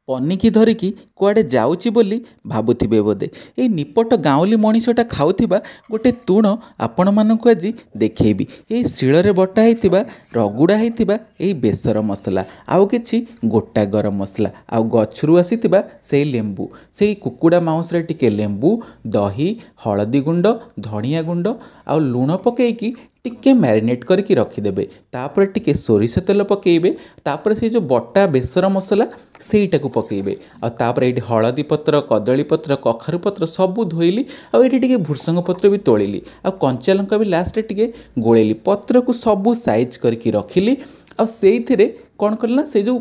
ପନିକି ଧରିକି କୁଆଡ଼େ ଯାଉଛି ବୋଲି ଭାବୁଥିବେ ବୋଧେ। ଏଇ ନିପଟ ଗାଉଁଲି ମଣିଷଟା ଖାଉଥିବା ଗୋଟେ ତୁଣ ଆପଣମାନଙ୍କୁ ଆଜି ଦେଖେଇବି। ଏଇ ଶିଳରେ ବଟା ହେଇଥିବା ରଗୁଡ଼ା ହେଇଥିବା ଏଇ ବେସର ମସଲା, ଆଉ କିଛି ଗୋଟା ଗରମ ମସଲା, ଆଉ ଗଛରୁ ଆସିଥିବା ସେଇ ଲେମ୍ବୁ, ସେଇ କୁକୁଡ଼ା ମାଉଁସରେ ଟିକେ ଲେମ୍ବୁ, ଦହି, ହଳଦୀ ଗୁଣ୍ଡ, ଧଣିଆ ଗୁଣ୍ଡ ଆଉ ଲୁଣ ପକେଇକି ଟିକେ ମ୍ୟାରିନେଟ୍ କରିକି ରଖିଦେବେ। ତାପରେ ଟିକେ ସୋରିଷ ତେଲ ପକେଇବେ। ତାପରେ ସେଇ ଯେଉଁ ବଟା ବେସର ମସଲା ସେଇଟାକୁ ପକେଇବେ। ଆଉ ତାପରେ ଏଇଠି ହଳଦୀ ପତ୍ର, କଦଳୀ ପତ୍ର, କଖାରୁ ପତ୍ର ସବୁ ଧୋଇଲି। ଆଉ ଏଇଠି ଟିକେ ଭୃସଙ୍ଗ ପତ୍ର ବି ତୋଳିଲି। ଆଉ କଞ୍ଚା ଲଙ୍କା ବି ଲାଷ୍ଟରେ ଟିକେ ଗୋଳେଇଲି। ପତ୍ରକୁ ସବୁ ସାଇଜ୍ କରିକି ରଖିଲି। ଆଉ ସେଇଥିରେ କ'ଣ କଲି ନା, ସେ ଯେଉଁ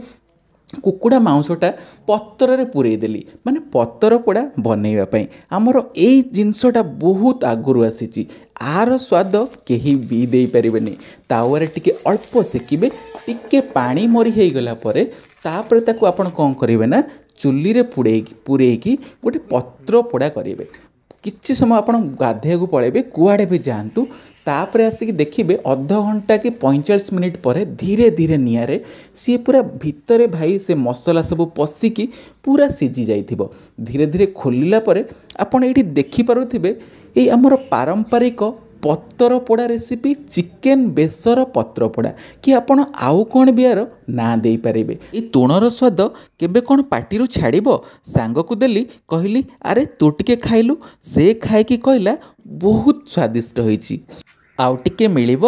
କୁକୁଡ଼ା ମାଉଁସଟା ପତ୍ରରେ ପୂରେଇ ଦେଲି, ମାନେ ପତର ପୋଡ଼ା ବନେଇବା ପାଇଁ। ଆମର ଏଇ ଜିନିଷଟା ବହୁତ ଆଗରୁ ଆସିଛି। ଆର ସ୍ୱାଦ କେହି ବି ଦେଇପାରିବେନି। ତାୱାରେ ଟିକେ ଅଳ୍ପ ସେକିବେ, ଟିକେ ପାଣି ମରି ହେଇଗଲା ପରେ ତାପରେ ତାକୁ ଆପଣ କ'ଣ କରିବେ ନା, ଚୁଲିରେ ପୂରେଇକି ଗୋଟେ ପତ୍ର ପୋଡ଼ା କରିବେ। କିଛି ସମୟ ଆପଣ ଗାଧୋଇବାକୁ ପଳାଇବେ, କୁଆଡ଼େ ବି ଯାଆନ୍ତୁ, ତାପରେ ଆସିକି ଦେଖିବେ ଅଧଘଣ୍ଟା କି 45 ମିନିଟ୍ ପରେ ଧୀରେ ଧୀରେ ନିଆଁରେ ସିଏ ପୁରା ଭିତରେ ଭାଇ ସେ ମସଲା ସବୁ ପଶିକି ପୁରା ସିଝି ଯାଇଥିବ। ଧୀରେ ଧୀରେ ଖୋଲିଲା ପରେ ଆପଣ ଏଇଠି ଦେଖିପାରୁଥିବେ ଏଇ ଆମର ପାରମ୍ପରିକ ପତର ପୋଡ଼ା ରେସିପି, ଚିକେନ୍ ବେସର ପତ୍ର ପୋଡ଼ା। କି ଆପଣ ଆଉ କ'ଣ ବି ଆର ନାଁ ଦେଇପାରିବେ। ଏଇ ତୁଣର ସ୍ୱାଦ କେବେ କ'ଣ ପାଟିରୁ ଛାଡ଼ିବ। ସାଙ୍ଗକୁ ଦେଲି, କହିଲି ଆରେ ତୁ ଟିକେ ଖାଇଲୁ। ସେ ଖାଇକି କହିଲା ବହୁତ ସ୍ୱାଦିଷ୍ଟ ହୋଇଛି, ଆଉ ଟିକେ ମିଳିବ।